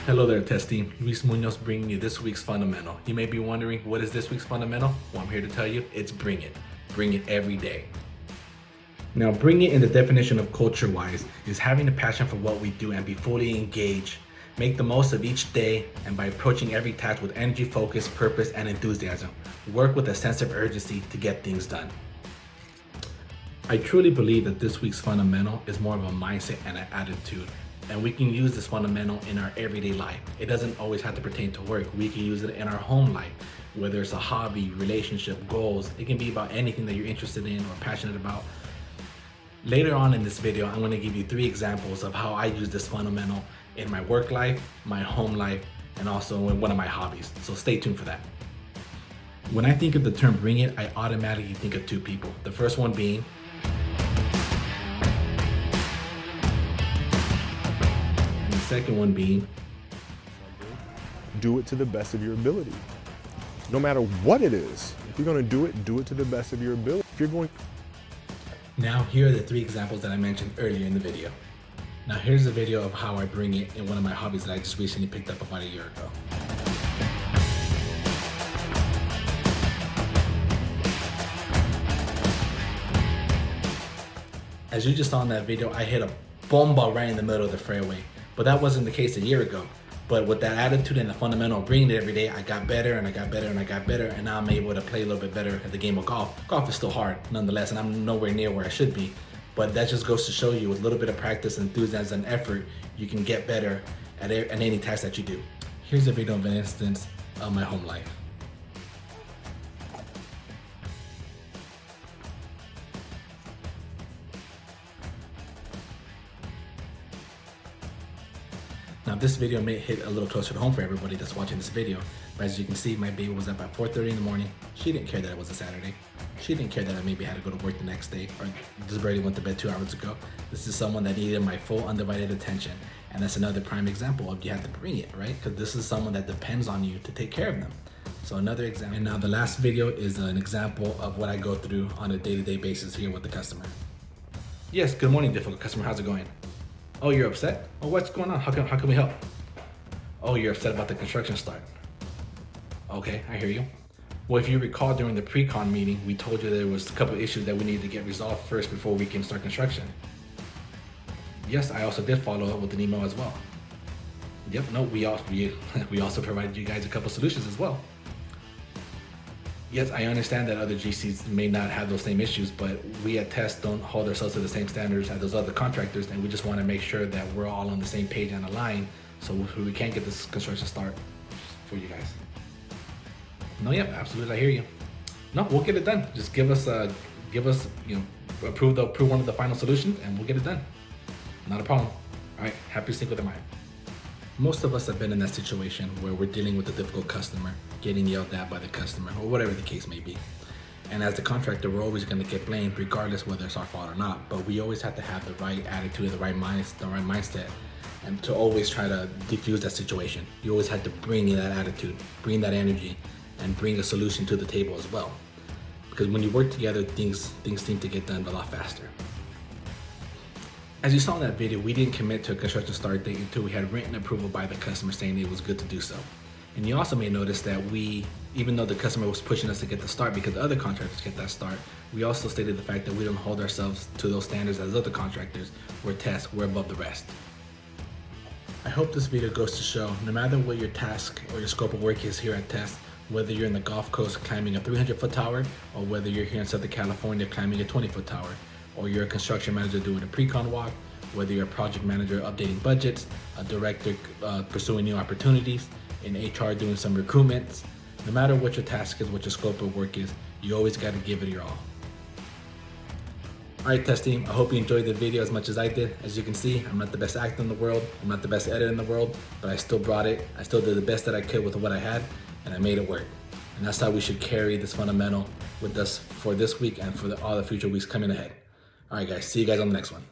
Hello there, test team. Luis Munoz bringing you this week's fundamental. You may be wondering, what is this week's fundamental? Well, I'm here to tell you, it's bring it. Bring it every day. Now, bring it in the definition of culture-wise is having a passion for what we do and be fully engaged. Make the most of each day, and by approaching every task with energy, focus, purpose, and enthusiasm. Work with a sense of urgency to get things done. I truly believe that this week's fundamental is more of a mindset and an attitude. And we can use this fundamental in our everyday life. It doesn't always have to pertain to work. We can use it in our home life, whether it's a hobby, relationship, goals. It can be about anything that you're interested in or passionate about. Later on in this video, I'm going to give you 3 examples of how I use this fundamental in my work life, my home life, and also in one of my hobbies. So stay tuned for that. When I think of the term bring it, I automatically think of 2 people. The first one being second one being do it to the best of your ability. No matter what it is, if you're going to do it to the best of your ability. If you're going. Now here are the 3 examples that I mentioned earlier in the video. Now here's a video of how I bring it in one of my hobbies that I just recently picked up about a year ago. As you just saw in that video, I hit a bomba right in the middle of the fairway. But that wasn't the case a year ago. But with that attitude and the fundamental of bringing it every day, I got better and I got better and I got better, and now I'm able to play a little bit better at the game of golf. Golf is still hard, nonetheless, and I'm nowhere near where I should be. But that just goes to show you, with a little bit of practice, enthusiasm, and effort, you can get better at any task that you do. Here's a video of an instance of my home life. Now this video may hit a little closer to home for everybody that's watching this video, but as you can see, my baby was up at 4:30 in the morning. She didn't care that it was a Saturday. She didn't care that I maybe had to go to work the next day, or just barely went to bed 2 hours ago. This is someone that needed my full undivided attention, and that's another prime example of you have to bring it, right? Because this is someone that depends on you to take care of them. So another example. And now the last video is an example of what I go through on a day-to-day basis here with the customer. Yes, good morning, difficult customer. How's it going? Oh, you're upset? Oh, what's going on? How can we help? Oh, you're upset about the construction start. Okay, I hear you. Well, if you recall, during the pre-con meeting, we told you there was a couple of issues that we needed to get resolved first before we can start construction. Yes, I also did follow up with an email as well. Yep, no, we also provided you guys a couple solutions as well. Yes, I understand that other GCs may not have those same issues, but we at Test don't hold ourselves to the same standards as those other contractors, and we just want to make sure that we're all on the same page and aligned, so we can get this construction start for you guys. No, yep, absolutely, I hear you. No, we'll get it done. Just give us, approve one of the final solutions, and we'll get it done. Not a problem. All right, happy Cinco de Mayo. Most of us have been in that situation where we're dealing with a difficult customer, getting yelled at by the customer, or whatever the case may be. And as the contractor, we're always going to get blamed, regardless whether it's our fault or not. But we always have to have the right attitude, the right mindset, and to always try to diffuse that situation. You always have to bring in that attitude, bring that energy, and bring a solution to the table as well. Because when you work together, things seem to get done a lot faster. As you saw in that video, we didn't commit to a construction start date until we had written approval by the customer saying it was good to do so. And you also may notice that even though the customer was pushing us to get the start because other contractors get that start, we also stated the fact that we don't hold ourselves to those standards as other contractors. We're Test, we're above the rest. I hope this video goes to show, no matter what your task or your scope of work is here at Test, whether you're in the Gulf Coast climbing a 300-foot tower, or whether you're here in Southern California climbing a 20-foot tower, or you're a construction manager doing a pre-con walk, whether you're a project manager updating budgets, a director pursuing new opportunities, in HR doing some recruitments, no matter what your task is, what your scope of work is, you always got to give it your all. All right, Test team, I hope you enjoyed the video as much as I did. As you can see, I'm not the best actor in the world, I'm not the best editor in the world, but I still brought it. I still did the best that I could with what I had, and I made it work. And that's how we should carry this fundamental with us for this week and for all the future weeks coming ahead. All right, guys, see you guys on the next one.